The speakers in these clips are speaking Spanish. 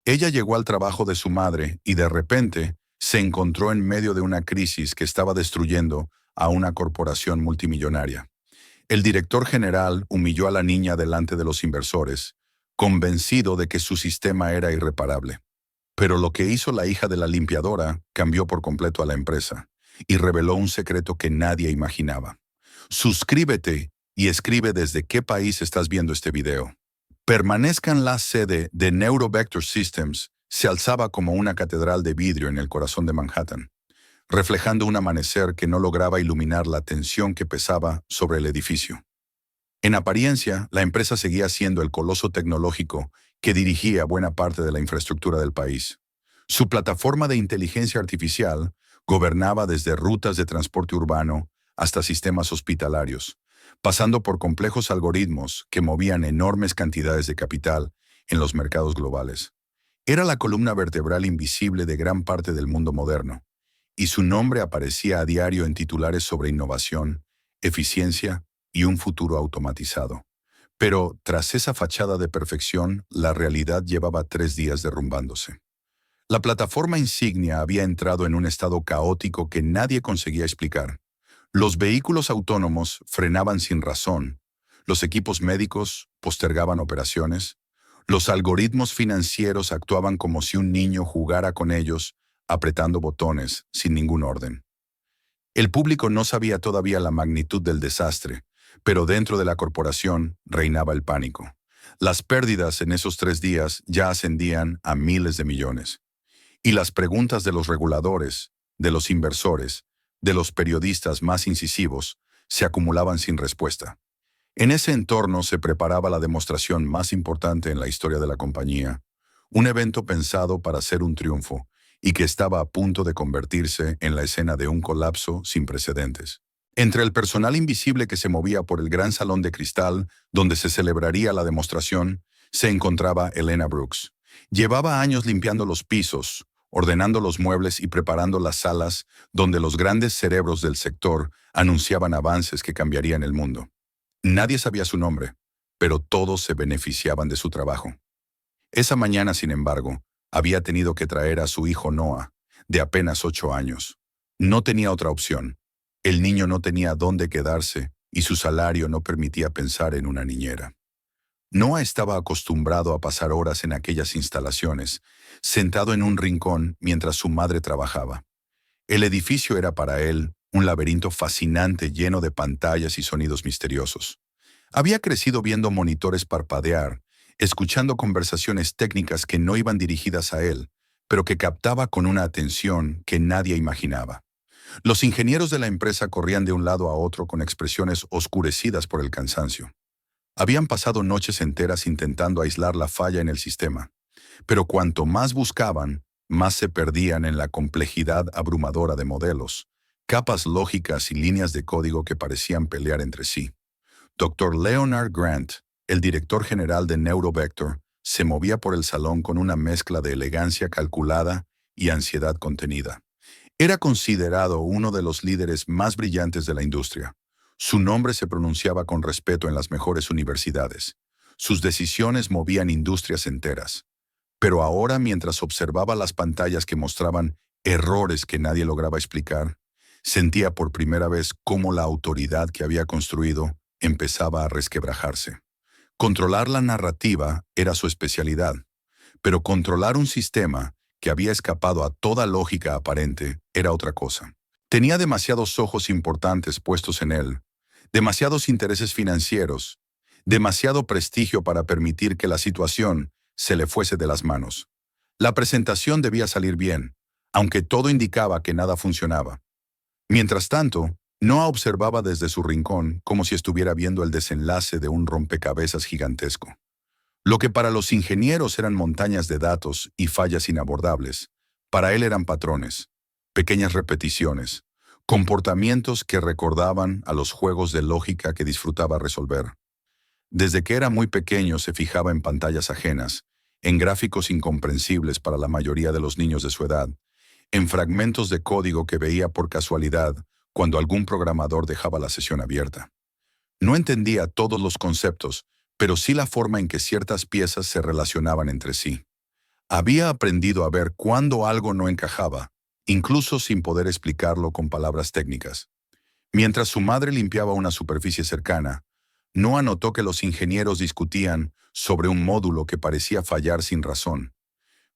Ella llegó al trabajo de su madre y de repente se encontró en medio de una crisis que estaba destruyendo a una corporación multimillonaria. El director general humilló a la niña delante de los inversores, convencido de que su sistema era irreparable. Pero lo que hizo la hija de la limpiadora cambió por completo a la empresa y reveló un secreto que nadie imaginaba. Suscríbete y escribe desde qué país estás viendo este video. Permanezca en la sede de Neurovector Systems se alzaba como una catedral de vidrio en el corazón de Manhattan, reflejando un amanecer que no lograba iluminar la tensión que pesaba sobre el edificio. En apariencia, la empresa seguía siendo el coloso tecnológico que dirigía buena parte de la infraestructura del país. Su plataforma de inteligencia artificial gobernaba desde rutas de transporte urbano hasta sistemas hospitalarios, pasando por complejos algoritmos que movían enormes cantidades de capital en los mercados globales. Era la columna vertebral invisible de gran parte del mundo moderno, y su nombre aparecía a diario en titulares sobre innovación, eficiencia y un futuro automatizado. Pero, tras esa fachada de perfección, la realidad llevaba 3 días derrumbándose. La plataforma insignia había entrado en un estado caótico que nadie conseguía explicar. Los vehículos autónomos frenaban sin razón, los equipos médicos postergaban operaciones, los algoritmos financieros actuaban como si un niño jugara con ellos, apretando botones sin ningún orden. El público no sabía todavía la magnitud del desastre, pero dentro de la corporación reinaba el pánico. Las pérdidas en esos 3 días ya ascendían a miles de millones. Y las preguntas de los reguladores, de los inversores, de los periodistas más incisivos, se acumulaban sin respuesta. En ese entorno se preparaba la demostración más importante en la historia de la compañía, un evento pensado para ser un triunfo y que estaba a punto de convertirse en la escena de un colapso sin precedentes. Entre el personal invisible que se movía por el gran salón de cristal donde se celebraría la demostración, se encontraba Elena Brooks. Llevaba años limpiando los pisos, ordenando los muebles y preparando las salas donde los grandes cerebros del sector anunciaban avances que cambiarían el mundo. Nadie sabía su nombre, pero todos se beneficiaban de su trabajo. Esa mañana, sin embargo, había tenido que traer a su hijo Noah, de apenas 8 años. No tenía otra opción. El niño no tenía dónde quedarse y su salario no permitía pensar en una niñera. Noah estaba acostumbrado a pasar horas en aquellas instalaciones, sentado en un rincón mientras su madre trabajaba. El edificio era para él un laberinto fascinante lleno de pantallas y sonidos misteriosos. Había crecido viendo monitores parpadear, escuchando conversaciones técnicas que no iban dirigidas a él, pero que captaba con una atención que nadie imaginaba. Los ingenieros de la empresa corrían de un lado a otro con expresiones oscurecidas por el cansancio. Habían pasado noches enteras intentando aislar la falla en el sistema, pero cuanto más buscaban, más se perdían en la complejidad abrumadora de modelos, capas lógicas y líneas de código que parecían pelear entre sí. Dr. Leonard Grant, el director general de Neurovector, se movía por el salón con una mezcla de elegancia calculada y ansiedad contenida. Era considerado uno de los líderes más brillantes de la industria. Su nombre se pronunciaba con respeto en las mejores universidades. Sus decisiones movían industrias enteras. Pero ahora, mientras observaba las pantallas que mostraban errores que nadie lograba explicar, sentía por primera vez cómo la autoridad que había construido empezaba a resquebrajarse. Controlar la narrativa era su especialidad, pero controlar un sistema que había escapado a toda lógica aparente era otra cosa. Tenía demasiados ojos importantes puestos en él, demasiados intereses financieros, demasiado prestigio para permitir que la situación se le fuese de las manos. La presentación debía salir bien, aunque todo indicaba que nada funcionaba. Mientras tanto, Noah observaba desde su rincón como si estuviera viendo el desenlace de un rompecabezas gigantesco. Lo que para los ingenieros eran montañas de datos y fallas inabordables, para él eran patrones, pequeñas repeticiones, comportamientos que recordaban a los juegos de lógica que disfrutaba resolver. Desde que era muy pequeño se fijaba en pantallas ajenas, en gráficos incomprensibles para la mayoría de los niños de su edad, en fragmentos de código que veía por casualidad cuando algún programador dejaba la sesión abierta. No entendía todos los conceptos, pero sí la forma en que ciertas piezas se relacionaban entre sí. Había aprendido a ver cuándo algo no encajaba, incluso sin poder explicarlo con palabras técnicas. Mientras su madre limpiaba una superficie cercana, Noah notó que los ingenieros discutían sobre un módulo que parecía fallar sin razón.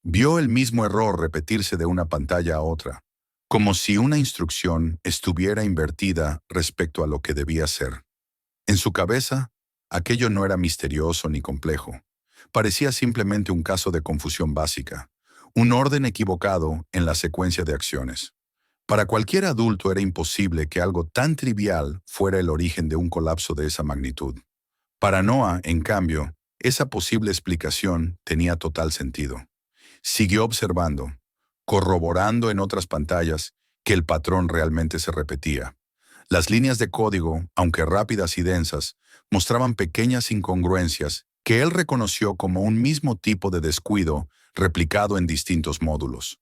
Vio el mismo error repetirse de una pantalla a otra, como si una instrucción estuviera invertida respecto a lo que debía ser. En su cabeza, aquello no era misterioso ni complejo. Parecía simplemente un caso de confusión básica, un orden equivocado en la secuencia de acciones. Para cualquier adulto era imposible que algo tan trivial fuera el origen de un colapso de esa magnitud. Para Noah, en cambio, esa posible explicación tenía total sentido. Siguió observando, corroborando en otras pantallas que el patrón realmente se repetía. Las líneas de código, aunque rápidas y densas, mostraban pequeñas incongruencias que él reconoció como un mismo tipo de descuido replicado en distintos módulos.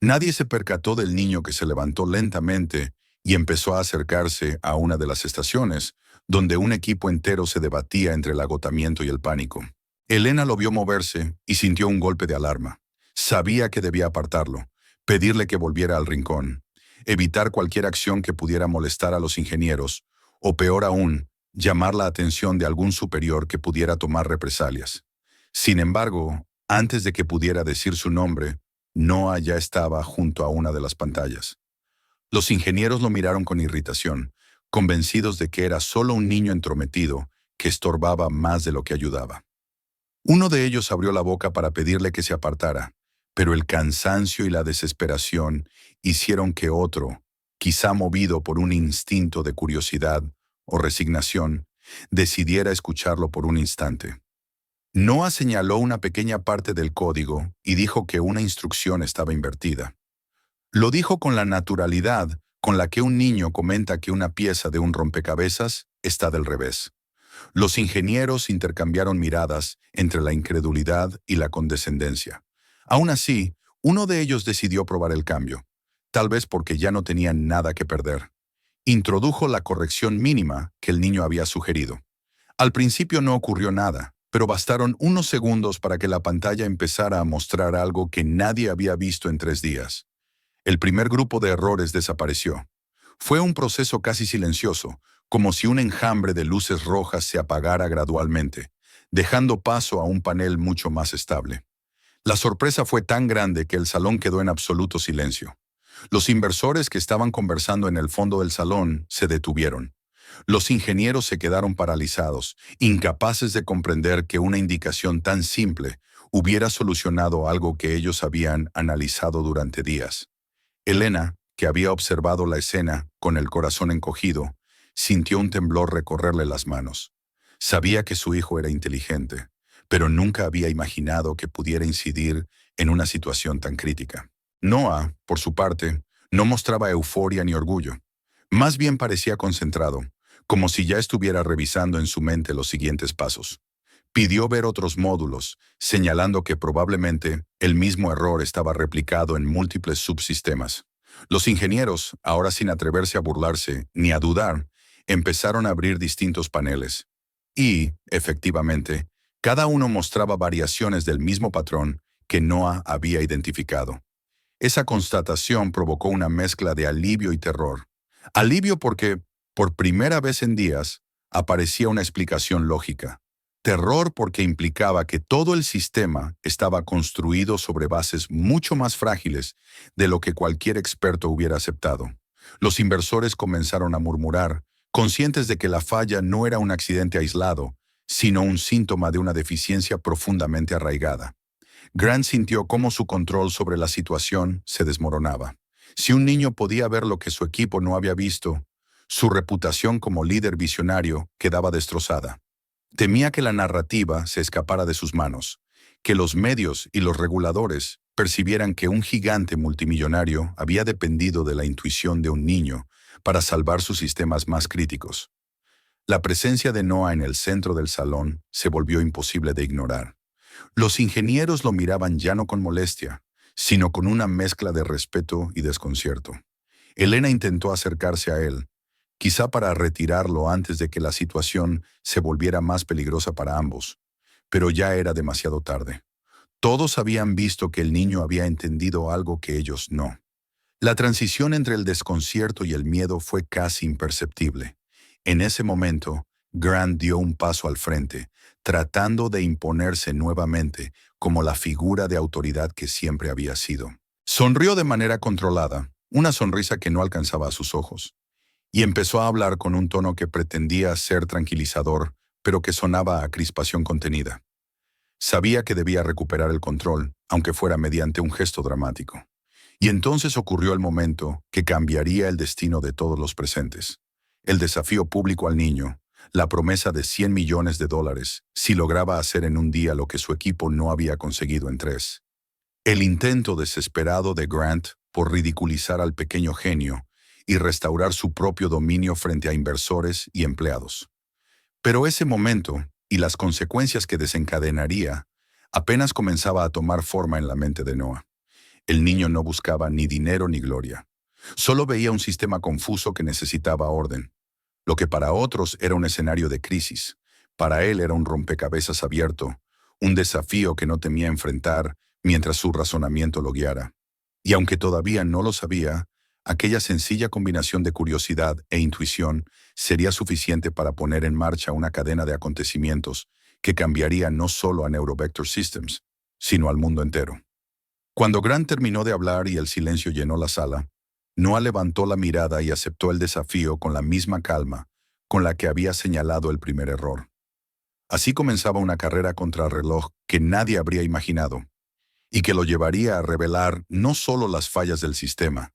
Nadie se percató del niño que se levantó lentamente y empezó a acercarse a una de las estaciones, donde un equipo entero se debatía entre el agotamiento y el pánico. Elena lo vio moverse y sintió un golpe de alarma. Sabía que debía apartarlo, pedirle que volviera al rincón, evitar cualquier acción que pudiera molestar a los ingenieros, o peor aún, llamar la atención de algún superior que pudiera tomar represalias. Sin embargo, antes de que pudiera decir su nombre, Noah ya estaba junto a una de las pantallas. Los ingenieros lo miraron con irritación, convencidos de que era solo un niño entrometido que estorbaba más de lo que ayudaba. Uno de ellos abrió la boca para pedirle que se apartara, pero el cansancio y la desesperación hicieron que otro, quizá movido por un instinto de curiosidad o resignación, decidiera escucharlo por un instante. Noah señaló una pequeña parte del código y dijo que una instrucción estaba invertida. Lo dijo con la naturalidad con la que un niño comenta que una pieza de un rompecabezas está del revés. Los ingenieros intercambiaron miradas entre la incredulidad y la condescendencia. Aún así, uno de ellos decidió probar el cambio, tal vez porque ya no tenían nada que perder. Introdujo la corrección mínima que el niño había sugerido. Al principio no ocurrió nada, pero bastaron unos segundos para que la pantalla empezara a mostrar algo que nadie había visto en 3 días. El primer grupo de errores desapareció. Fue un proceso casi silencioso, como si un enjambre de luces rojas se apagara gradualmente, dejando paso a un panel mucho más estable. La sorpresa fue tan grande que el salón quedó en absoluto silencio. Los inversores que estaban conversando en el fondo del salón se detuvieron. Los ingenieros se quedaron paralizados, incapaces de comprender que una indicación tan simple hubiera solucionado algo que ellos habían analizado durante días. Elena, que había observado la escena con el corazón encogido, sintió un temblor recorrerle las manos. Sabía que su hijo era inteligente, pero nunca había imaginado que pudiera incidir en una situación tan crítica. Noah, por su parte, no mostraba euforia ni orgullo. Más bien parecía concentrado, como si ya estuviera revisando en su mente los siguientes pasos. Pidió ver otros módulos, señalando que probablemente el mismo error estaba replicado en múltiples subsistemas. Los ingenieros, ahora sin atreverse a burlarse ni a dudar, empezaron a abrir distintos paneles. Y, efectivamente, cada uno mostraba variaciones del mismo patrón que Noah había identificado. Esa constatación provocó una mezcla de alivio y terror. Alivio porque, por primera vez en días, aparecía una explicación lógica. Terror porque implicaba que todo el sistema estaba construido sobre bases mucho más frágiles de lo que cualquier experto hubiera aceptado. Los inversores comenzaron a murmurar, conscientes de que la falla no era un accidente aislado, sino un síntoma de una deficiencia profundamente arraigada. Grant sintió cómo su control sobre la situación se desmoronaba. Si un niño podía ver lo que su equipo no había visto, su reputación como líder visionario quedaba destrozada. Temía que la narrativa se escapara de sus manos, que los medios y los reguladores percibieran que un gigante multimillonario había dependido de la intuición de un niño para salvar sus sistemas más críticos. La presencia de Noah en el centro del salón se volvió imposible de ignorar. Los ingenieros lo miraban ya no con molestia, sino con una mezcla de respeto y desconcierto. Elena intentó acercarse a él, quizá para retirarlo antes de que la situación se volviera más peligrosa para ambos, pero ya era demasiado tarde. Todos habían visto que el niño había entendido algo que ellos no. La transición entre el desconcierto y el miedo fue casi imperceptible. En ese momento, Grant dio un paso al frente, tratando de imponerse nuevamente como la figura de autoridad que siempre había sido. Sonrió de manera controlada, una sonrisa que no alcanzaba a sus ojos, y empezó a hablar con un tono que pretendía ser tranquilizador, pero que sonaba a crispación contenida. Sabía que debía recuperar el control, aunque fuera mediante un gesto dramático. Y entonces ocurrió el momento que cambiaría el destino de todos los presentes. El desafío público al niño, la promesa de $100 millones si lograba hacer en un día lo que su equipo no había conseguido en 3. El intento desesperado de Grant por ridiculizar al pequeño genio y restaurar su propio dominio frente a inversores y empleados. Pero ese momento, y las consecuencias que desencadenaría, apenas comenzaba a tomar forma en la mente de Noah. El niño no buscaba ni dinero ni gloria. Solo veía un sistema confuso que necesitaba orden. Lo que para otros era un escenario de crisis, para él era un rompecabezas abierto, un desafío que no temía enfrentar mientras su razonamiento lo guiara. Y aunque todavía no lo sabía, aquella sencilla combinación de curiosidad e intuición sería suficiente para poner en marcha una cadena de acontecimientos que cambiaría no solo a Neurovector Systems, sino al mundo entero. Cuando Grant terminó de hablar y el silencio llenó la sala, Noah levantó la mirada y aceptó el desafío con la misma calma con la que había señalado el primer error. Así comenzaba una carrera contrarreloj que nadie habría imaginado, y que lo llevaría a revelar no solo las fallas del sistema,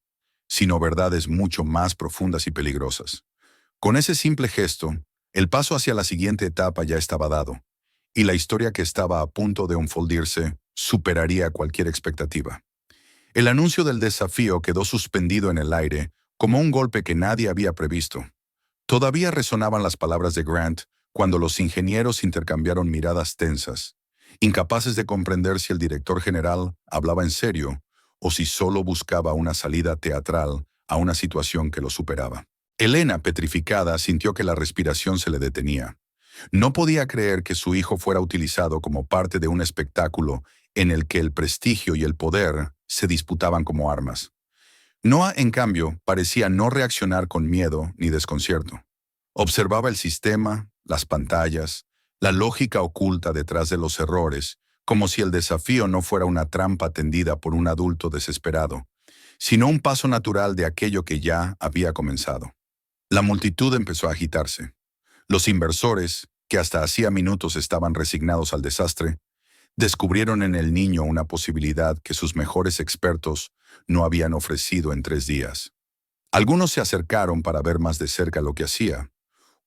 sino verdades mucho más profundas y peligrosas. Con ese simple gesto, el paso hacia la siguiente etapa ya estaba dado, y la historia que estaba a punto de unfoldirse superaría cualquier expectativa. El anuncio del desafío quedó suspendido en el aire como un golpe que nadie había previsto. Todavía resonaban las palabras de Grant cuando los ingenieros intercambiaron miradas tensas, incapaces de comprender si el director general hablaba en serio o si solo buscaba una salida teatral a una situación que lo superaba. Elena, petrificada, sintió que la respiración se le detenía. No podía creer que su hijo fuera utilizado como parte de un espectáculo en el que el prestigio y el poder se disputaban como armas. Noah, en cambio, parecía no reaccionar con miedo ni desconcierto. Observaba el sistema, las pantallas, la lógica oculta detrás de los errores, como si el desafío no fuera una trampa tendida por un adulto desesperado, sino un paso natural de aquello que ya había comenzado. La multitud empezó a agitarse. Los inversores, que hasta hacía minutos estaban resignados al desastre, descubrieron en el niño una posibilidad que sus mejores expertos no habían ofrecido en 3 días. Algunos se acercaron para ver más de cerca lo que hacía.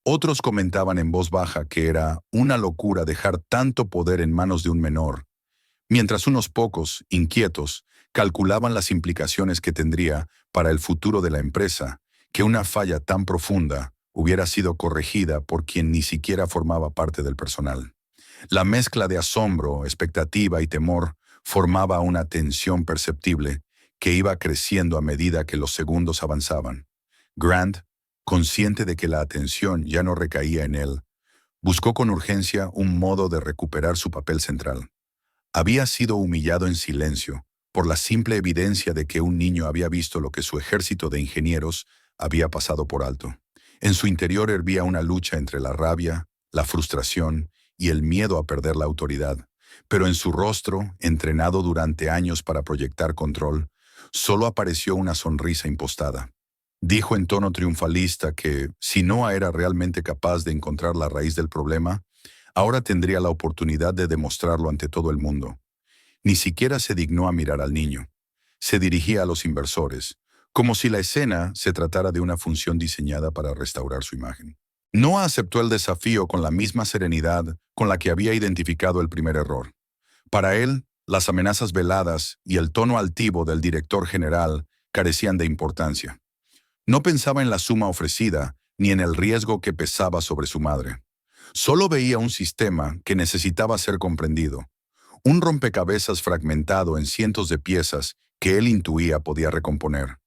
Otros comentaban en voz baja que era una locura dejar tanto poder en manos de un menor, mientras unos pocos, inquietos, calculaban las implicaciones que tendría para el futuro de la empresa que una falla tan profunda hubiera sido corregida por quien ni siquiera formaba parte del personal. La mezcla de asombro, expectativa y temor formaba una tensión perceptible que iba creciendo a medida que los segundos avanzaban. Grant, consciente de que la atención ya no recaía en él, buscó con urgencia un modo de recuperar su papel central. Había sido humillado en silencio por la simple evidencia de que un niño había visto lo que su ejército de ingenieros había pasado por alto. En su interior hervía una lucha entre la rabia, la frustración y el miedo a perder la autoridad, pero en su rostro, entrenado durante años para proyectar control, solo apareció una sonrisa impostada. Dijo en tono triunfalista que, si Noah era realmente capaz de encontrar la raíz del problema, ahora tendría la oportunidad de demostrarlo ante todo el mundo. Ni siquiera se dignó a mirar al niño. Se dirigía a los inversores, como si la escena se tratara de una función diseñada para restaurar su imagen. Noah aceptó el desafío con la misma serenidad con la que había identificado el primer error. Para él, las amenazas veladas y el tono altivo del director general carecían de importancia. No pensaba en la suma ofrecida ni en el riesgo que pesaba sobre su madre. Solo veía un sistema que necesitaba ser comprendido, un rompecabezas fragmentado en cientos de piezas que él intuía podía recomponer.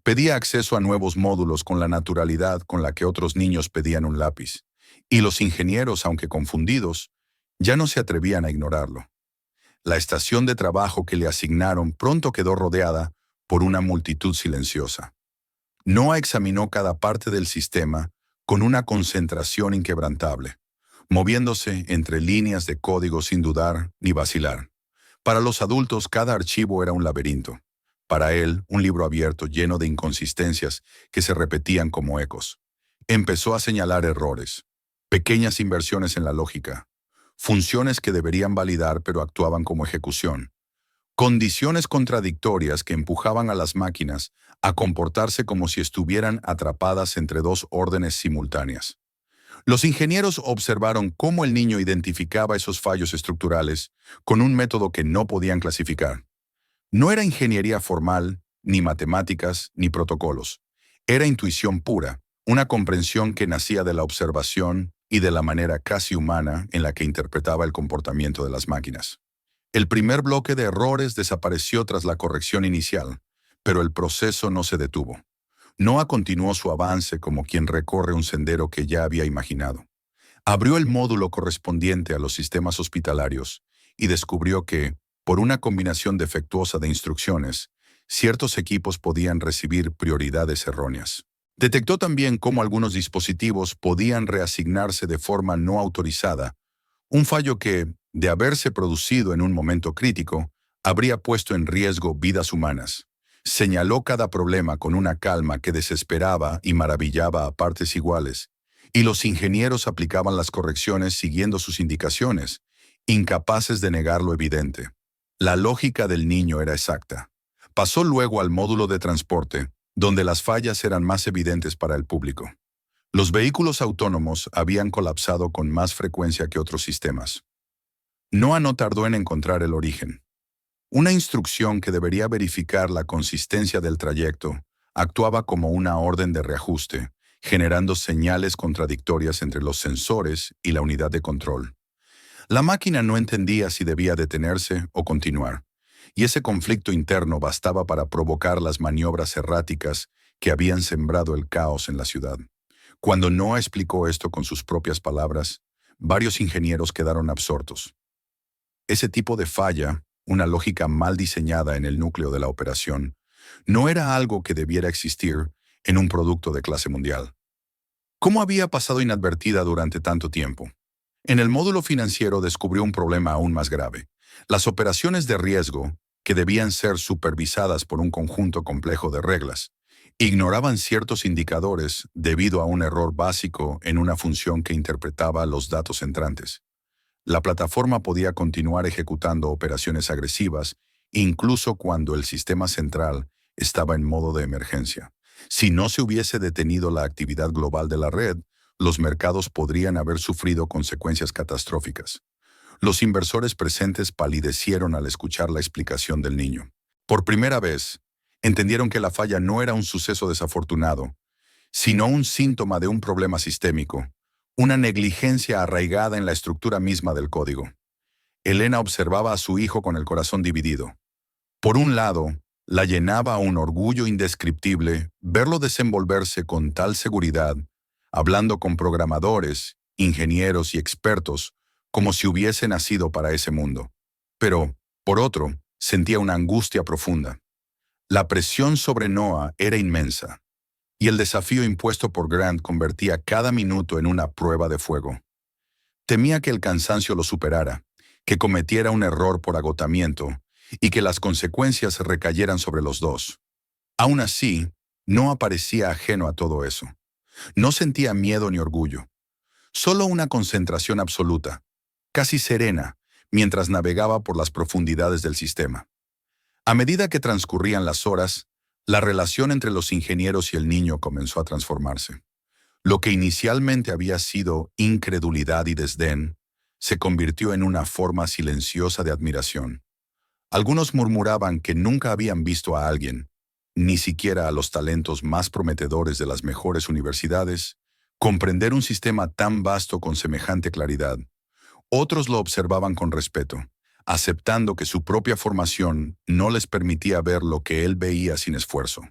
Pedía acceso a nuevos módulos con la naturalidad con la que otros niños pedían un lápiz, y los ingenieros, aunque confundidos, ya no se atrevían a ignorarlo. La estación de trabajo que le asignaron pronto quedó rodeada por una multitud silenciosa. Noah examinó cada parte del sistema con una concentración inquebrantable, moviéndose entre líneas de código sin dudar ni vacilar. Para los adultos, cada archivo era un laberinto. Para él, un libro abierto lleno de inconsistencias que se repetían como ecos. Empezó a señalar errores, pequeñas inversiones en la lógica, funciones que deberían validar pero actuaban como ejecución, condiciones contradictorias que empujaban a las máquinas a comportarse como si estuvieran atrapadas entre dos órdenes simultáneas. Los ingenieros observaron cómo el niño identificaba esos fallos estructurales con un método que no podían clasificar. No era ingeniería formal, ni matemáticas, ni protocolos. Era intuición pura, una comprensión que nacía de la observación y de la manera casi humana en la que interpretaba el comportamiento de las máquinas. El primer bloque de errores desapareció tras la corrección inicial, pero el proceso no se detuvo. Noah continuó su avance como quien recorre un sendero que ya había imaginado. Abrió el módulo correspondiente a los sistemas hospitalarios y descubrió que, por una combinación defectuosa de instrucciones, ciertos equipos podían recibir prioridades erróneas. Detectó también cómo algunos dispositivos podían reasignarse de forma no autorizada, un fallo que, de haberse producido en un momento crítico, habría puesto en riesgo vidas humanas. Señaló cada problema con una calma que desesperaba y maravillaba a partes iguales, y los ingenieros aplicaban las correcciones siguiendo sus indicaciones, incapaces de negar lo evidente. La lógica del niño era exacta. Pasó luego al módulo de transporte, donde las fallas eran más evidentes para el público. Los vehículos autónomos habían colapsado con más frecuencia que otros sistemas. Noah no tardó en encontrar el origen. Una instrucción que debería verificar la consistencia del trayecto actuaba como una orden de reajuste, generando señales contradictorias entre los sensores y la unidad de control. La máquina no entendía si debía detenerse o continuar, y ese conflicto interno bastaba para provocar las maniobras erráticas que habían sembrado el caos en la ciudad. Cuando Noah explicó esto con sus propias palabras, varios ingenieros quedaron absortos. Ese tipo de falla, una lógica mal diseñada en el núcleo de la operación, no era algo que debiera existir en un producto de clase mundial. ¿Cómo había pasado inadvertida durante tanto tiempo? En el módulo financiero descubrió un problema aún más grave. Las operaciones de riesgo, que debían ser supervisadas por un conjunto complejo de reglas, ignoraban ciertos indicadores debido a un error básico en una función que interpretaba los datos entrantes. La plataforma podía continuar ejecutando operaciones agresivas, incluso cuando el sistema central estaba en modo de emergencia. Si no se hubiese detenido la actividad global de la red, los mercados podrían haber sufrido consecuencias catastróficas. Los inversores presentes palidecieron al escuchar la explicación del niño. Por primera vez, entendieron que la falla no era un suceso desafortunado, sino un síntoma de un problema sistémico, una negligencia arraigada en la estructura misma del código. Elena observaba a su hijo con el corazón dividido. Por un lado, la llenaba un orgullo indescriptible verlo desenvolverse con tal seguridad, hablando con programadores, ingenieros y expertos, como si hubiese nacido para ese mundo. Pero, por otro, sentía una angustia profunda. La presión sobre Noah era inmensa, y el desafío impuesto por Grant convertía cada minuto en una prueba de fuego. Temía que el cansancio lo superara, que cometiera un error por agotamiento, y que las consecuencias recayeran sobre los dos. Aún así, Noah parecía ajeno a todo eso. No sentía miedo ni orgullo, solo una concentración absoluta, casi serena, mientras navegaba por las profundidades del sistema. A medida que transcurrían las horas, la relación entre los ingenieros y el niño comenzó a transformarse. Lo que inicialmente había sido incredulidad y desdén, se convirtió en una forma silenciosa de admiración. Algunos murmuraban que nunca habían visto a alguien, ni siquiera a los talentos más prometedores de las mejores universidades, comprender un sistema tan vasto con semejante claridad. Otros lo observaban con respeto, aceptando que su propia formación no les permitía ver lo que él veía sin esfuerzo.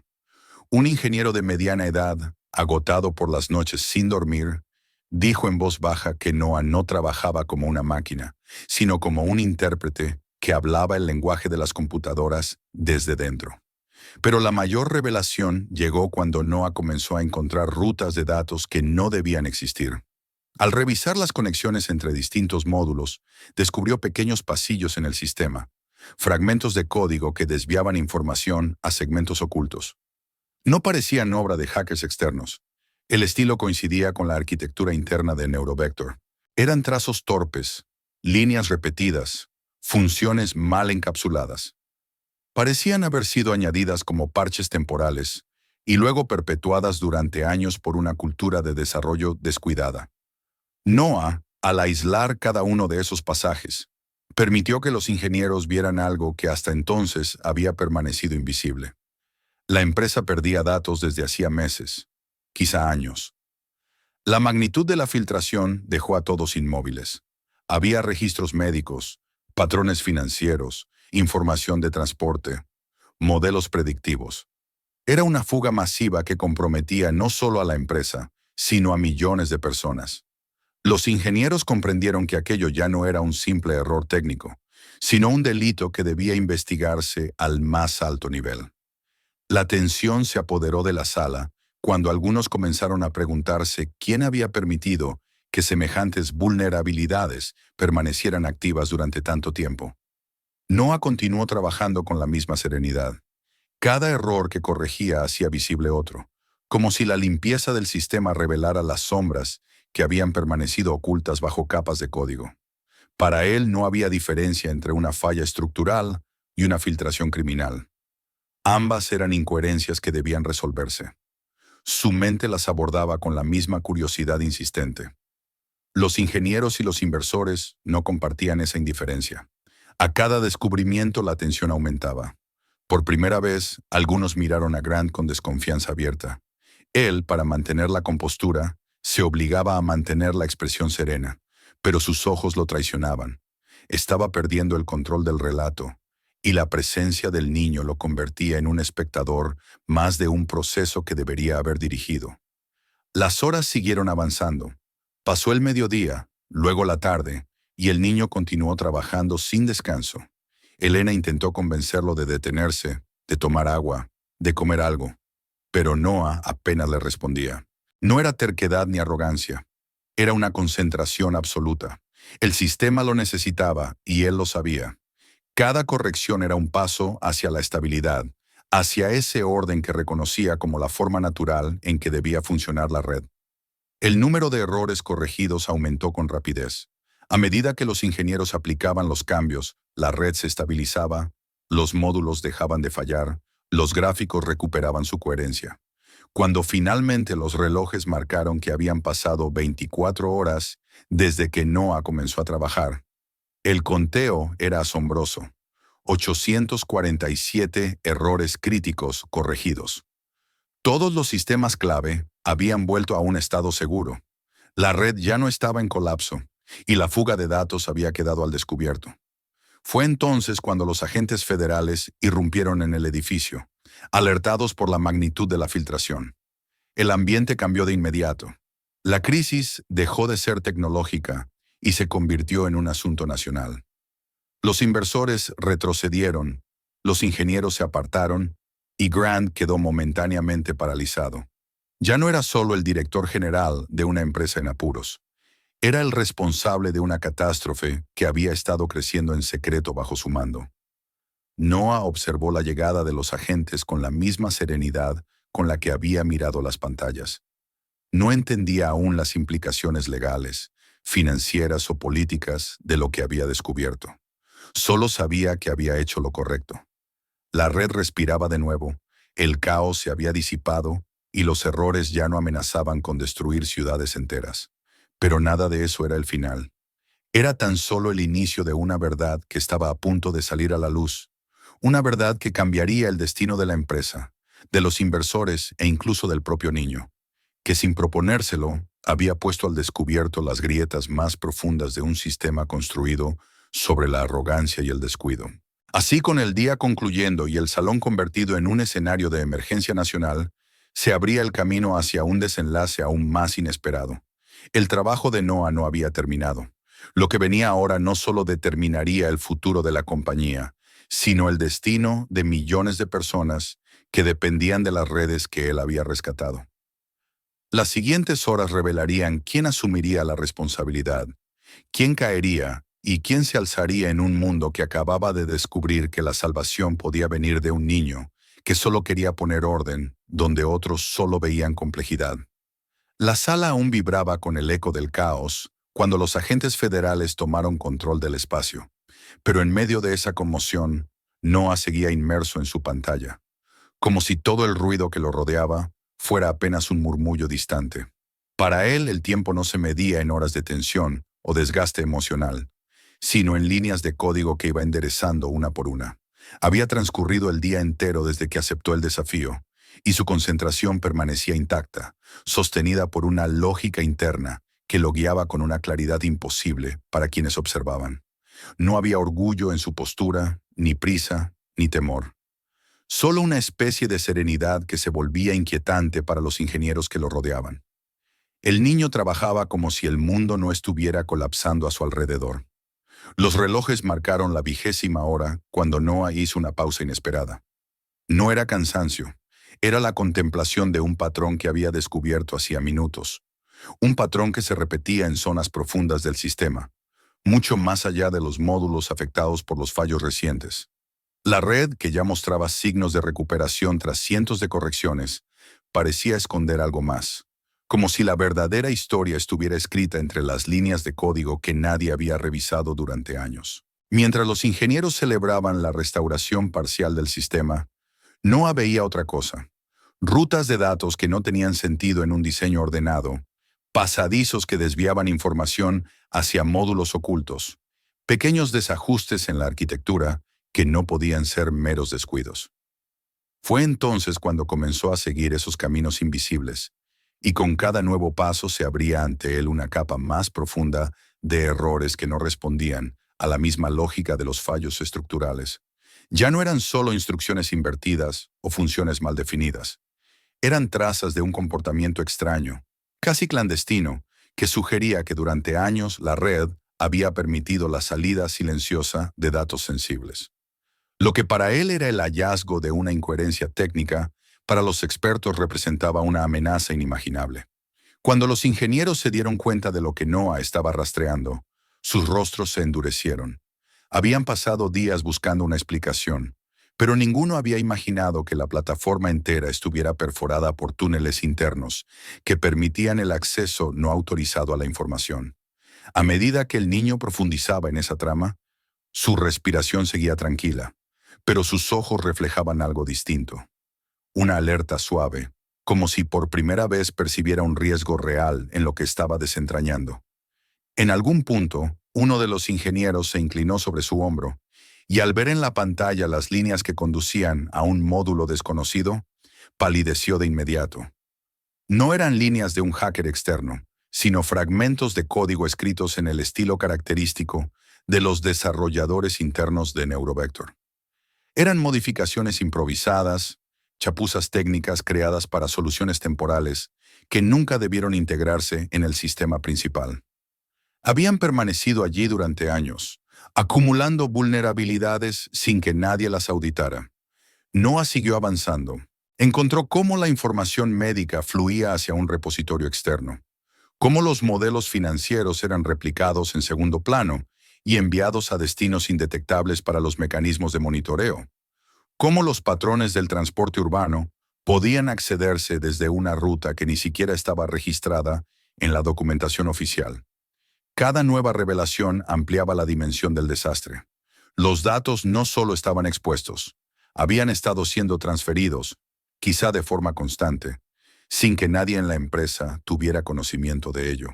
Un ingeniero de mediana edad, agotado por las noches sin dormir, dijo en voz baja que Noah no trabajaba como una máquina, sino como un intérprete que hablaba el lenguaje de las computadoras desde dentro. Pero la mayor revelación llegó cuando Noah comenzó a encontrar rutas de datos que no debían existir. Al revisar las conexiones entre distintos módulos, descubrió pequeños pasillos en el sistema, fragmentos de código que desviaban información a segmentos ocultos. No parecían obra de hackers externos. El estilo coincidía con la arquitectura interna de Neurovector. Eran trazos torpes, líneas repetidas, funciones mal encapsuladas. Parecían haber sido añadidas como parches temporales y luego perpetuadas durante años por una cultura de desarrollo descuidada. Noah, al aislar cada uno de esos pasajes, permitió que los ingenieros vieran algo que hasta entonces había permanecido invisible. La empresa perdía datos desde hacía meses, quizá años. La magnitud de la filtración dejó a todos inmóviles. Había registros médicos, patrones financieros, información de transporte, modelos predictivos. Era una fuga masiva que comprometía no solo a la empresa, sino a millones de personas. Los ingenieros comprendieron que aquello ya no era un simple error técnico, sino un delito que debía investigarse al más alto nivel. La tensión se apoderó de la sala cuando algunos comenzaron a preguntarse quién había permitido que semejantes vulnerabilidades permanecieran activas durante tanto tiempo. Noah continuó trabajando con la misma serenidad. Cada error que corregía hacía visible otro, como si la limpieza del sistema revelara las sombras que habían permanecido ocultas bajo capas de código. Para él no había diferencia entre una falla estructural y una filtración criminal. Ambas eran incoherencias que debían resolverse. Su mente las abordaba con la misma curiosidad insistente. Los ingenieros y los inversores no compartían esa indiferencia. A cada descubrimiento la tensión aumentaba. Por primera vez, algunos miraron a Grant con desconfianza abierta. Él, para mantener la compostura, se obligaba a mantener la expresión serena, pero sus ojos lo traicionaban. Estaba perdiendo el control del relato, y la presencia del niño lo convertía en un espectador más de un proceso que debería haber dirigido. Las horas siguieron avanzando. Pasó el mediodía, luego la tarde, y el niño continuó trabajando sin descanso. Elena intentó convencerlo de detenerse, de tomar agua, de comer algo, pero Noah apenas le respondía. No era terquedad ni arrogancia, era una concentración absoluta. El sistema lo necesitaba y él lo sabía. Cada corrección era un paso hacia la estabilidad, hacia ese orden que reconocía como la forma natural en que debía funcionar la red. El número de errores corregidos aumentó con rapidez. A medida que los ingenieros aplicaban los cambios, la red se estabilizaba, los módulos dejaban de fallar, los gráficos recuperaban su coherencia. Cuando finalmente los relojes marcaron que habían pasado 24 horas desde que Noah comenzó a trabajar, el conteo era asombroso. 847 errores críticos corregidos. Todos los sistemas clave habían vuelto a un estado seguro. La red ya no estaba en colapso y la fuga de datos había quedado al descubierto. Fue entonces cuando los agentes federales irrumpieron en el edificio, alertados por la magnitud de la filtración. El ambiente cambió de inmediato. La crisis dejó de ser tecnológica y se convirtió en un asunto nacional. Los inversores retrocedieron, los ingenieros se apartaron y Grant quedó momentáneamente paralizado. Ya no era solo el director general de una empresa en apuros. Era el responsable de una catástrofe que había estado creciendo en secreto bajo su mando. Noah observó la llegada de los agentes con la misma serenidad con la que había mirado las pantallas. No entendía aún las implicaciones legales, financieras o políticas de lo que había descubierto. Solo sabía que había hecho lo correcto. La red respiraba de nuevo, el caos se había disipado y los errores ya no amenazaban con destruir ciudades enteras. Pero nada de eso era el final. Era tan solo el inicio de una verdad que estaba a punto de salir a la luz, una verdad que cambiaría el destino de la empresa, de los inversores e incluso del propio niño, que sin proponérselo había puesto al descubierto las grietas más profundas de un sistema construido sobre la arrogancia y el descuido. Así, con el día concluyendo y el salón convertido en un escenario de emergencia nacional, se abría el camino hacia un desenlace aún más inesperado. El trabajo de Noah no había terminado. Lo que venía ahora no solo determinaría el futuro de la compañía, sino el destino de millones de personas que dependían de las redes que él había rescatado. Las siguientes horas revelarían quién asumiría la responsabilidad, quién caería y quién se alzaría en un mundo que acababa de descubrir que la salvación podía venir de un niño que solo quería poner orden donde otros solo veían complejidad. La sala aún vibraba con el eco del caos cuando los agentes federales tomaron control del espacio, pero en medio de esa conmoción, Noah seguía inmerso en su pantalla, como si todo el ruido que lo rodeaba fuera apenas un murmullo distante. Para él, el tiempo no se medía en horas de tensión o desgaste emocional, sino en líneas de código que iba enderezando una por una. Había transcurrido el día entero desde que aceptó el desafío, y su concentración permanecía intacta, sostenida por una lógica interna que lo guiaba con una claridad imposible para quienes observaban. No había orgullo en su postura, ni prisa, ni temor. Solo una especie de serenidad que se volvía inquietante para los ingenieros que lo rodeaban. El niño trabajaba como si el mundo no estuviera colapsando a su alrededor. Los relojes marcaron la 20ª hora cuando Noah hizo una pausa inesperada. No era cansancio, era la contemplación de un patrón que había descubierto hacía minutos. Un patrón que se repetía en zonas profundas del sistema, mucho más allá de los módulos afectados por los fallos recientes. La red, que ya mostraba signos de recuperación tras cientos de correcciones, parecía esconder algo más, como si la verdadera historia estuviera escrita entre las líneas de código que nadie había revisado durante años. Mientras los ingenieros celebraban la restauración parcial del sistema, Noah veía otra cosa: rutas de datos que no tenían sentido en un diseño ordenado, pasadizos que desviaban información hacia módulos ocultos, pequeños desajustes en la arquitectura que no podían ser meros descuidos. Fue entonces cuando comenzó a seguir esos caminos invisibles, y con cada nuevo paso se abría ante él una capa más profunda de errores que no respondían a la misma lógica de los fallos estructurales. Ya no eran solo instrucciones invertidas o funciones mal definidas. Eran trazas de un comportamiento extraño, casi clandestino, que sugería que durante años la red había permitido la salida silenciosa de datos sensibles. Lo que para él era el hallazgo de una incoherencia técnica, para los expertos representaba una amenaza inimaginable. Cuando los ingenieros se dieron cuenta de lo que Noah estaba rastreando, sus rostros se endurecieron. Habían pasado días buscando una explicación, pero ninguno había imaginado que la plataforma entera estuviera perforada por túneles internos que permitían el acceso no autorizado a la información. A medida que el niño profundizaba en esa trama, su respiración seguía tranquila, pero sus ojos reflejaban algo distinto. Una alerta suave, como si por primera vez percibiera un riesgo real en lo que estaba desentrañando. En algún punto, uno de los ingenieros se inclinó sobre su hombro, y al ver en la pantalla las líneas que conducían a un módulo desconocido, palideció de inmediato. No eran líneas de un hacker externo, sino fragmentos de código escritos en el estilo característico de los desarrolladores internos de Neurovector. Eran modificaciones improvisadas, chapuzas técnicas creadas para soluciones temporales que nunca debieron integrarse en el sistema principal. Habían permanecido allí durante años, acumulando vulnerabilidades sin que nadie las auditara. Noah siguió avanzando. Encontró cómo la información médica fluía hacia un repositorio externo, cómo los modelos financieros eran replicados en segundo plano y enviados a destinos indetectables para los mecanismos de monitoreo, cómo los patrones del transporte urbano podían accederse desde una ruta que ni siquiera estaba registrada en la documentación oficial. Cada nueva revelación ampliaba la dimensión del desastre. Los datos no solo estaban expuestos, habían estado siendo transferidos, quizá de forma constante, sin que nadie en la empresa tuviera conocimiento de ello.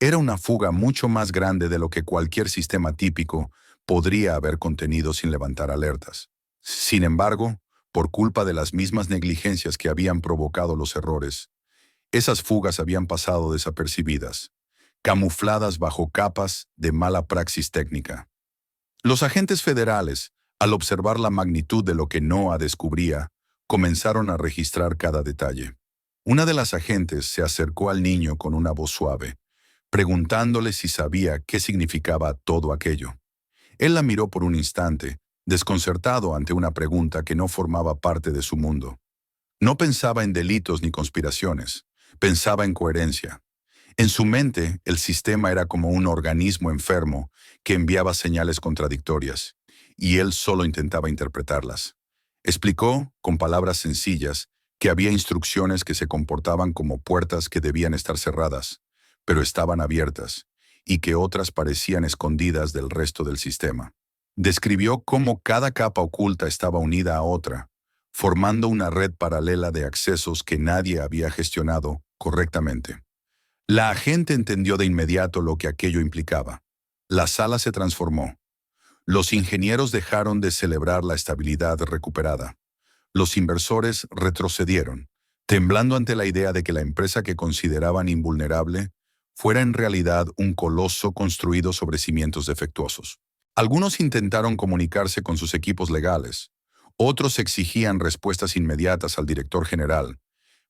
Era una fuga mucho más grande de lo que cualquier sistema típico podría haber contenido sin levantar alertas. Sin embargo, por culpa de las mismas negligencias que habían provocado los errores, esas fugas habían pasado desapercibidas, camufladas bajo capas de mala praxis técnica. Los agentes federales, al observar la magnitud de lo que Noah descubría, comenzaron a registrar cada detalle. Una de las agentes se acercó al niño con una voz suave, preguntándole si sabía qué significaba todo aquello. Él la miró por un instante, desconcertado ante una pregunta que no formaba parte de su mundo. No pensaba en delitos ni conspiraciones, pensaba en coherencia. En su mente, el sistema era como un organismo enfermo que enviaba señales contradictorias, y él solo intentaba interpretarlas. Explicó, con palabras sencillas, que había instrucciones que se comportaban como puertas que debían estar cerradas, pero estaban abiertas, y que otras parecían escondidas del resto del sistema. Describió cómo cada capa oculta estaba unida a otra, formando una red paralela de accesos que nadie había gestionado correctamente. La agente entendió de inmediato lo que aquello implicaba. La sala se transformó. Los ingenieros dejaron de celebrar la estabilidad recuperada. Los inversores retrocedieron, temblando ante la idea de que la empresa que consideraban invulnerable fuera en realidad un coloso construido sobre cimientos defectuosos. Algunos intentaron comunicarse con sus equipos legales. Otros exigían respuestas inmediatas al director general,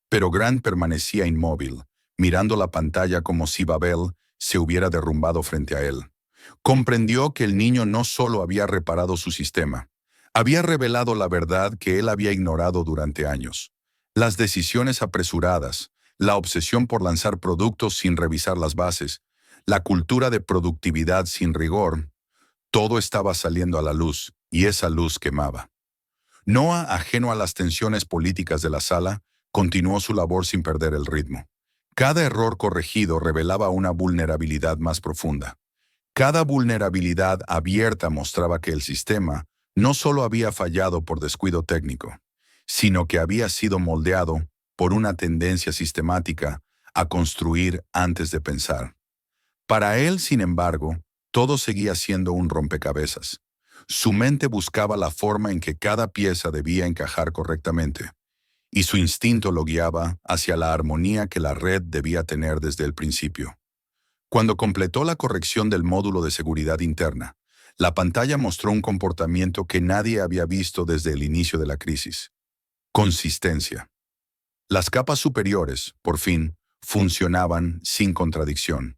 pero Grant permanecía inmóvil, mirando la pantalla como si Babel se hubiera derrumbado frente a él. Comprendió que el niño no solo había reparado su sistema, había revelado la verdad que él había ignorado durante años. Las decisiones apresuradas, la obsesión por lanzar productos sin revisar las bases, la cultura de productividad sin rigor, todo estaba saliendo a la luz, y esa luz quemaba. Noah, ajeno a las tensiones políticas de la sala, continuó su labor sin perder el ritmo. Cada error corregido revelaba una vulnerabilidad más profunda. Cada vulnerabilidad abierta mostraba que el sistema no solo había fallado por descuido técnico, sino que había sido moldeado por una tendencia sistemática a construir antes de pensar. Para él, sin embargo, todo seguía siendo un rompecabezas. Su mente buscaba la forma en que cada pieza debía encajar correctamente, y su instinto lo guiaba hacia la armonía que la red debía tener desde el principio. Cuando completó la corrección del módulo de seguridad interna, la pantalla mostró un comportamiento que nadie había visto desde el inicio de la crisis. Consistencia. Las capas superiores, por fin, funcionaban sin contradicción.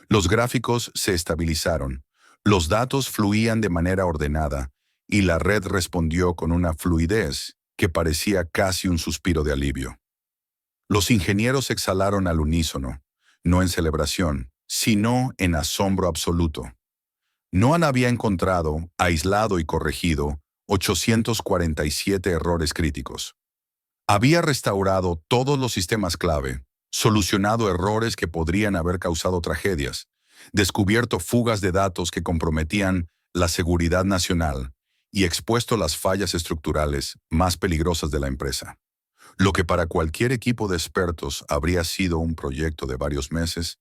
Los gráficos se estabilizaron, los datos fluían de manera ordenada, y la red respondió con una fluidez que parecía casi un suspiro de alivio. Los ingenieros exhalaron al unísono, no en celebración, sino en asombro absoluto. Noah había encontrado, aislado y corregido, 847 errores críticos. Había restaurado todos los sistemas clave, solucionado errores que podrían haber causado tragedias, descubierto fugas de datos que comprometían la seguridad nacional y expuesto las fallas estructurales más peligrosas de la empresa. Lo que para cualquier equipo de expertos habría sido un proyecto de varios meses,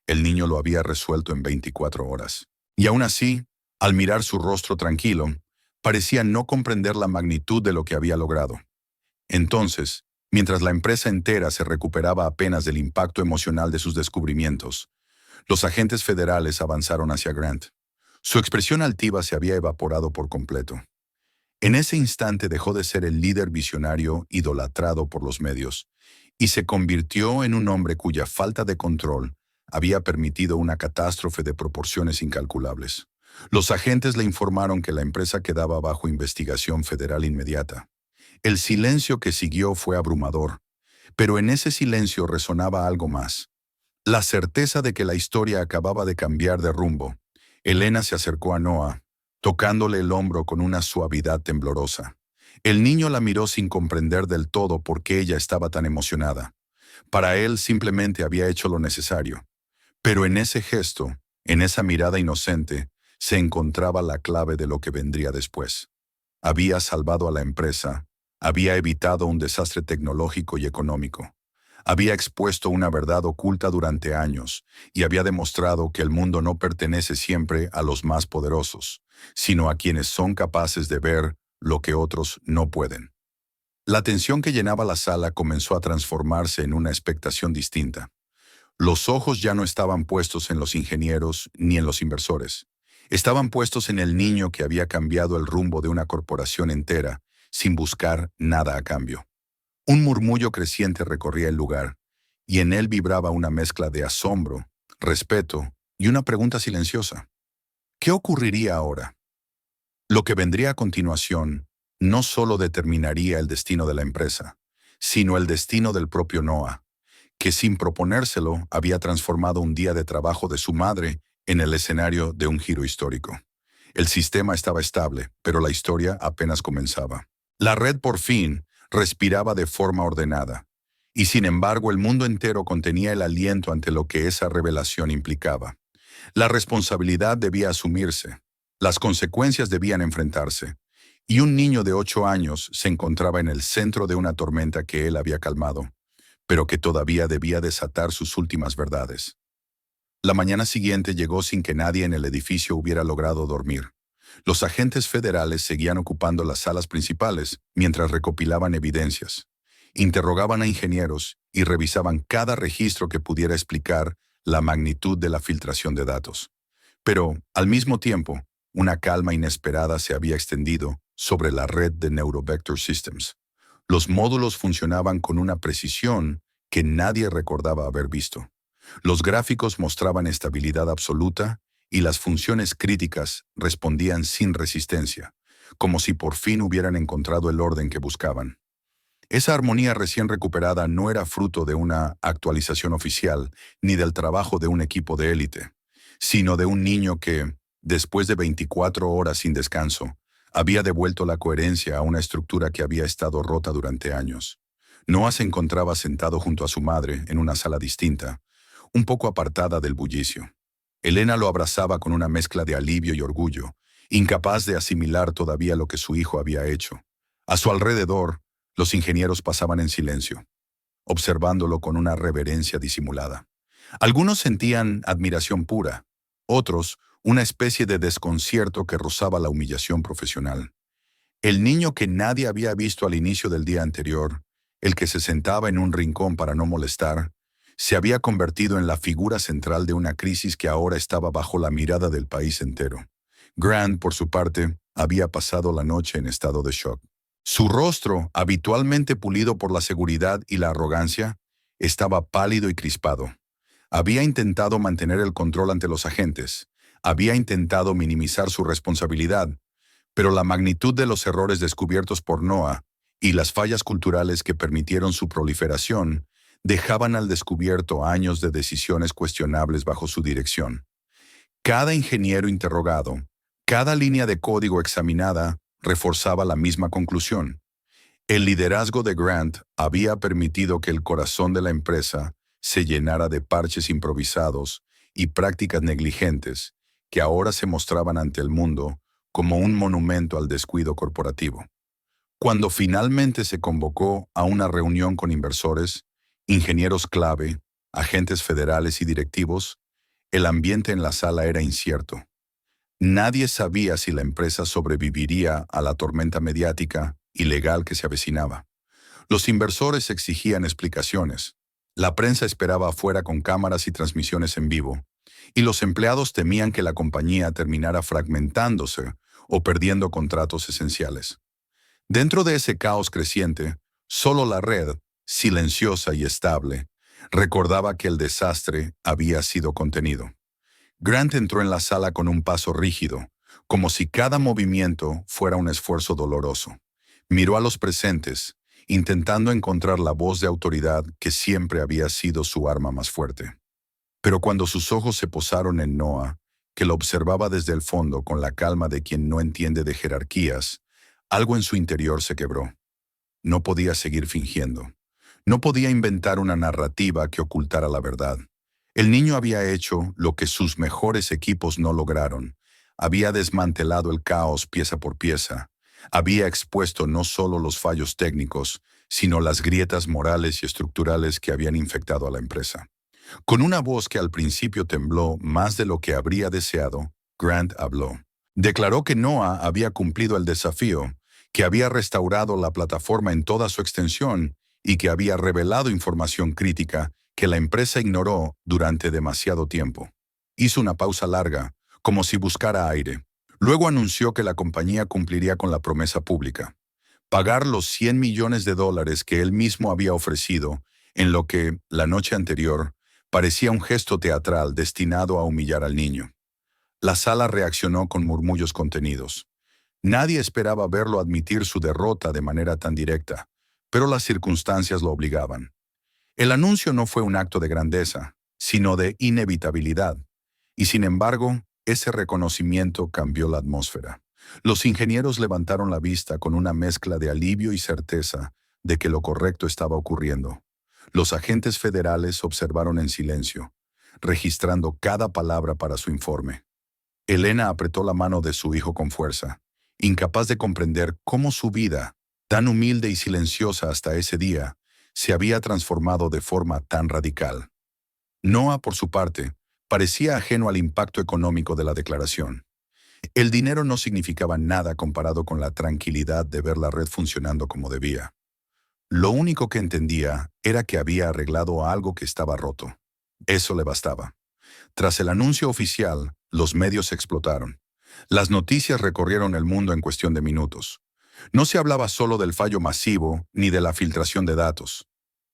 el niño lo había resuelto en 24 horas. Y aún así, al mirar su rostro tranquilo, parecía no comprender la magnitud de lo que había logrado. Entonces, mientras la empresa entera se recuperaba apenas del impacto emocional de sus descubrimientos, los agentes federales avanzaron hacia Grant. Su expresión altiva se había evaporado por completo. En ese instante dejó de ser el líder visionario idolatrado por los medios y se convirtió en un hombre cuya falta de control había permitido una catástrofe de proporciones incalculables. Los agentes le informaron que la empresa quedaba bajo investigación federal inmediata. El silencio que siguió fue abrumador, pero en ese silencio resonaba algo más. La certeza de que la historia acababa de cambiar de rumbo. Elena se acercó a Noah, tocándole el hombro con una suavidad temblorosa. El niño la miró sin comprender del todo por qué ella estaba tan emocionada. Para él simplemente había hecho lo necesario. Pero en ese gesto, en esa mirada inocente, se encontraba la clave de lo que vendría después. Había salvado a la empresa, había evitado un desastre tecnológico y económico. Había expuesto una verdad oculta durante años y había demostrado que el mundo no pertenece siempre a los más poderosos, sino a quienes son capaces de ver lo que otros no pueden. La tensión que llenaba la sala comenzó a transformarse en una expectación distinta. Los ojos ya no estaban puestos en los ingenieros ni en los inversores. Estaban puestos en el niño que había cambiado el rumbo de una corporación entera sin buscar nada a cambio. Un murmullo creciente recorría el lugar, y en él vibraba una mezcla de asombro, respeto y una pregunta silenciosa. ¿Qué ocurriría ahora? Lo que vendría a continuación no solo determinaría el destino de la empresa, sino el destino del propio Noah, que sin proponérselo había transformado un día de trabajo de su madre en el escenario de un giro histórico. El sistema estaba estable, pero la historia apenas comenzaba. La red por fin respiraba de forma ordenada, y sin embargo el mundo entero contenía el aliento ante lo que esa revelación implicaba. La responsabilidad debía asumirse, las consecuencias debían enfrentarse, y un niño de 8 años se encontraba en el centro de una tormenta que él había calmado, pero que todavía debía desatar sus últimas verdades. La mañana siguiente llegó sin que nadie en el edificio hubiera logrado dormir. Los agentes federales seguían ocupando las salas principales mientras recopilaban evidencias, interrogaban a ingenieros y revisaban cada registro que pudiera explicar la magnitud de la filtración de datos. Pero, al mismo tiempo, una calma inesperada se había extendido sobre la red de Neurovector Systems. Los módulos funcionaban con una precisión que nadie recordaba haber visto. Los gráficos mostraban estabilidad absoluta y las funciones críticas respondían sin resistencia, como si por fin hubieran encontrado el orden que buscaban. Esa armonía recién recuperada no era fruto de una actualización oficial ni del trabajo de un equipo de élite, sino de un niño que, después de 24 horas sin descanso, había devuelto la coherencia a una estructura que había estado rota durante años. Noah se encontraba sentado junto a su madre en una sala distinta, un poco apartada del bullicio. Elena lo abrazaba con una mezcla de alivio y orgullo, incapaz de asimilar todavía lo que su hijo había hecho. A su alrededor, los ingenieros pasaban en silencio, observándolo con una reverencia disimulada. Algunos sentían admiración pura, otros una especie de desconcierto que rozaba la humillación profesional. El niño que nadie había visto al inicio del día anterior, el que se sentaba en un rincón para no molestar, se había convertido en la figura central de una crisis que ahora estaba bajo la mirada del país entero. Grant, por su parte, había pasado la noche en estado de shock. Su rostro, habitualmente pulido por la seguridad y la arrogancia, estaba pálido y crispado. Había intentado mantener el control ante los agentes, había intentado minimizar su responsabilidad, pero la magnitud de los errores descubiertos por Noah y las fallas culturales que permitieron su proliferación dejaban al descubierto años de decisiones cuestionables bajo su dirección. Cada ingeniero interrogado, cada línea de código examinada, reforzaba la misma conclusión. El liderazgo de Grant había permitido que el corazón de la empresa se llenara de parches improvisados y prácticas negligentes que ahora se mostraban ante el mundo como un monumento al descuido corporativo. Cuando finalmente se convocó a una reunión con inversores, ingenieros clave, agentes federales y directivos, el ambiente en la sala era incierto. Nadie sabía si la empresa sobreviviría a la tormenta mediática y legal que se avecinaba. Los inversores exigían explicaciones. La prensa esperaba afuera con cámaras y transmisiones en vivo, y los empleados temían que la compañía terminara fragmentándose o perdiendo contratos esenciales. Dentro de ese caos creciente, solo la red, silenciosa y estable, recordaba que el desastre había sido contenido. Grant entró en la sala con un paso rígido, como si cada movimiento fuera un esfuerzo doloroso. Miró a los presentes, intentando encontrar la voz de autoridad que siempre había sido su arma más fuerte. Pero cuando sus ojos se posaron en Noah, que lo observaba desde el fondo con la calma de quien no entiende de jerarquías, algo en su interior se quebró. No podía seguir fingiendo. No podía inventar una narrativa que ocultara la verdad. El niño había hecho lo que sus mejores equipos no lograron. Había desmantelado el caos pieza por pieza. Había expuesto no solo los fallos técnicos, sino las grietas morales y estructurales que habían infectado a la empresa. Con una voz que al principio tembló más de lo que habría deseado, Grant habló. Declaró que Noah había cumplido el desafío, que había restaurado la plataforma en toda su extensión y que había revelado información crítica que la empresa ignoró durante demasiado tiempo. Hizo una pausa larga, como si buscara aire. Luego anunció que la compañía cumpliría con la promesa pública: pagar los $100 millones que él mismo había ofrecido, en lo que, la noche anterior, Parecía un gesto teatral destinado a humillar al niño. La sala reaccionó con murmullos contenidos. Nadie esperaba verlo admitir su derrota de manera tan directa, pero las circunstancias lo obligaban. El anuncio no fue un acto de grandeza, sino de inevitabilidad, y sin embargo, ese reconocimiento cambió la atmósfera. Los ingenieros levantaron la vista con una mezcla de alivio y certeza de que lo correcto estaba ocurriendo. Los agentes federales observaron en silencio, registrando cada palabra para su informe. Elena apretó la mano de su hijo con fuerza, incapaz de comprender cómo su vida, tan humilde y silenciosa hasta ese día, se había transformado de forma tan radical. Noah, por su parte, parecía ajeno al impacto económico de la declaración. El dinero no significaba nada comparado con la tranquilidad de ver la red funcionando como debía. Lo único que entendía era que había arreglado algo que estaba roto. Eso le bastaba. Tras el anuncio oficial, los medios explotaron. Las noticias recorrieron el mundo en cuestión de minutos. No se hablaba solo del fallo masivo ni de la filtración de datos.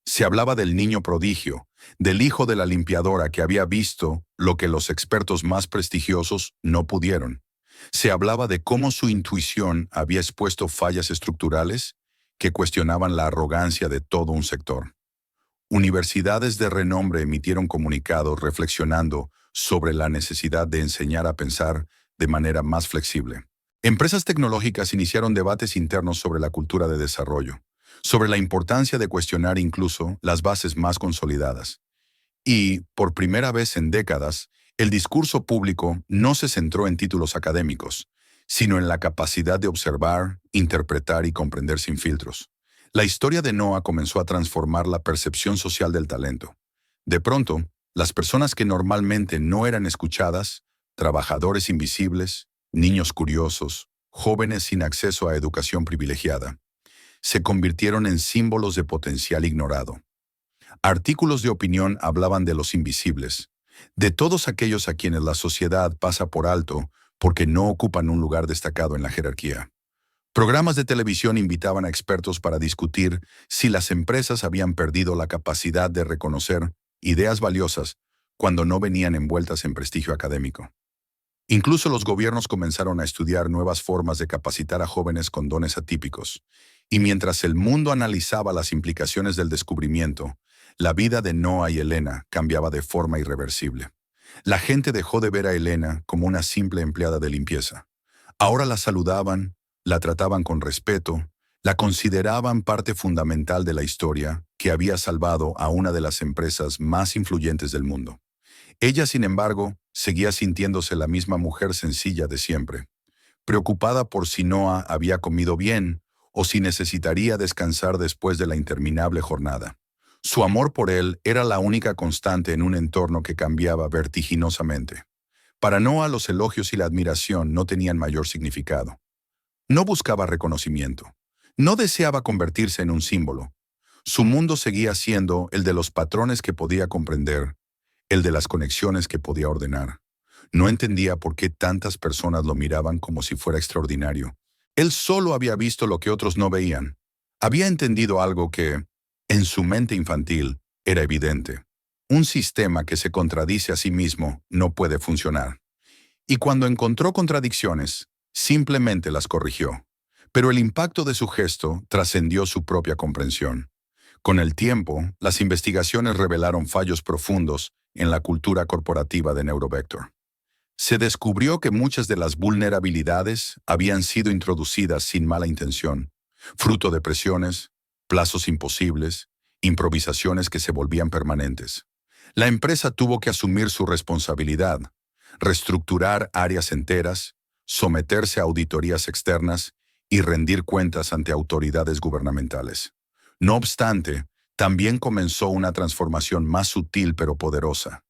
Se hablaba del niño prodigio, del hijo de la limpiadora que había visto lo que los expertos más prestigiosos no pudieron. Se hablaba de cómo su intuición había expuesto fallas estructurales que cuestionaban la arrogancia de todo un sector. Universidades de renombre emitieron comunicados reflexionando sobre la necesidad de enseñar a pensar de manera más flexible. Empresas tecnológicas iniciaron debates internos sobre la cultura de desarrollo, sobre la importancia de cuestionar incluso las bases más consolidadas. Y, por primera vez en décadas, el discurso público no se centró en títulos académicos, sino en la capacidad de observar, interpretar y comprender sin filtros. La historia de Noah comenzó a transformar la percepción social del talento. De pronto, las personas que normalmente no eran escuchadas, trabajadores invisibles, niños curiosos, jóvenes sin acceso a educación privilegiada, se convirtieron en símbolos de potencial ignorado. Artículos de opinión hablaban de los invisibles, de todos aquellos a quienes la sociedad pasa por alto porque no ocupan un lugar destacado en la jerarquía. Programas de televisión invitaban a expertos para discutir si las empresas habían perdido la capacidad de reconocer ideas valiosas cuando no venían envueltas en prestigio académico. Incluso los gobiernos comenzaron a estudiar nuevas formas de capacitar a jóvenes con dones atípicos. Y mientras el mundo analizaba las implicaciones del descubrimiento, la vida de Noah y Elena cambiaba de forma irreversible. La gente dejó de ver a Elena como una simple empleada de limpieza. Ahora la saludaban, la trataban con respeto, la consideraban parte fundamental de la historia que había salvado a una de las empresas más influyentes del mundo. Ella, sin embargo, seguía sintiéndose la misma mujer sencilla de siempre, preocupada por si Noah había comido bien o si necesitaría descansar después de la interminable jornada. Su amor por él era la única constante en un entorno que cambiaba vertiginosamente. Para Noah, los elogios y la admiración no tenían mayor significado. No buscaba reconocimiento. No deseaba convertirse en un símbolo. Su mundo seguía siendo el de los patrones que podía comprender, el de las conexiones que podía ordenar. No entendía por qué tantas personas lo miraban como si fuera extraordinario. Él solo había visto lo que otros no veían. Había entendido algo que, en su mente infantil, era evidente. Un sistema que se contradice a sí mismo no puede funcionar. Y cuando encontró contradicciones, simplemente las corrigió. Pero el impacto de su gesto trascendió su propia comprensión. Con el tiempo, las investigaciones revelaron fallos profundos en la cultura corporativa de Neurovector. Se descubrió que muchas de las vulnerabilidades habían sido introducidas sin mala intención, fruto de presiones, plazos imposibles, improvisaciones que se volvían permanentes. La empresa tuvo que asumir su responsabilidad, reestructurar áreas enteras, someterse a auditorías externas y rendir cuentas ante autoridades gubernamentales. No obstante, también comenzó una transformación más sutil pero poderosa.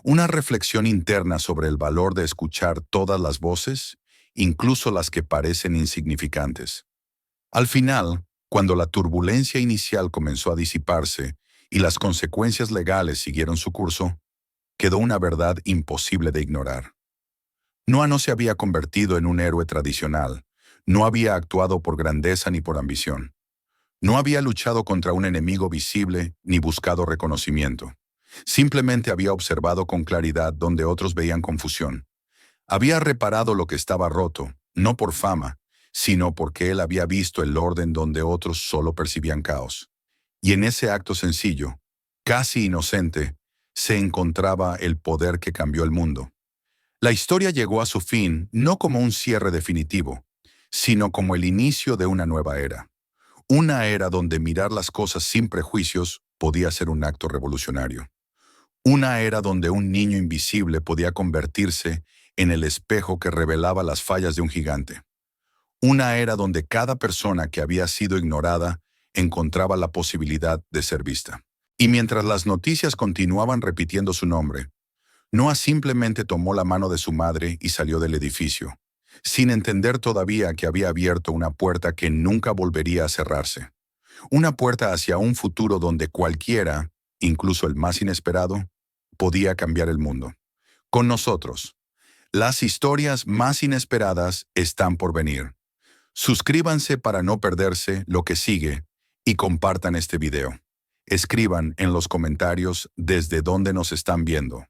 Una reflexión interna sobre el valor de escuchar todas las voces, incluso las que parecen insignificantes. Al final, cuando la turbulencia inicial comenzó a disiparse y las consecuencias legales siguieron su curso, quedó una verdad imposible de ignorar. Noah no se había convertido en un héroe tradicional, no había actuado por grandeza ni por ambición. No había luchado contra un enemigo visible ni buscado reconocimiento. Simplemente había observado con claridad donde otros veían confusión. Había reparado lo que estaba roto, no por fama, sino porque él había visto el orden donde otros solo percibían caos. Y en ese acto sencillo, casi inocente, se encontraba el poder que cambió el mundo. La historia llegó a su fin no como un cierre definitivo, sino como el inicio de una nueva era. Una era donde mirar las cosas sin prejuicios podía ser un acto revolucionario. Una era donde un niño invisible podía convertirse en el espejo que revelaba las fallas de un gigante. Una era donde cada persona que había sido ignorada encontraba la posibilidad de ser vista. Y mientras las noticias continuaban repitiendo su nombre, Noah simplemente tomó la mano de su madre y salió del edificio, sin entender todavía que había abierto una puerta que nunca volvería a cerrarse. Una puerta hacia un futuro donde cualquiera, incluso el más inesperado, podía cambiar el mundo. Con nosotros, las historias más inesperadas están por venir. Suscríbanse para no perderse lo que sigue y compartan este video. Escriban en los comentarios desde dónde nos están viendo.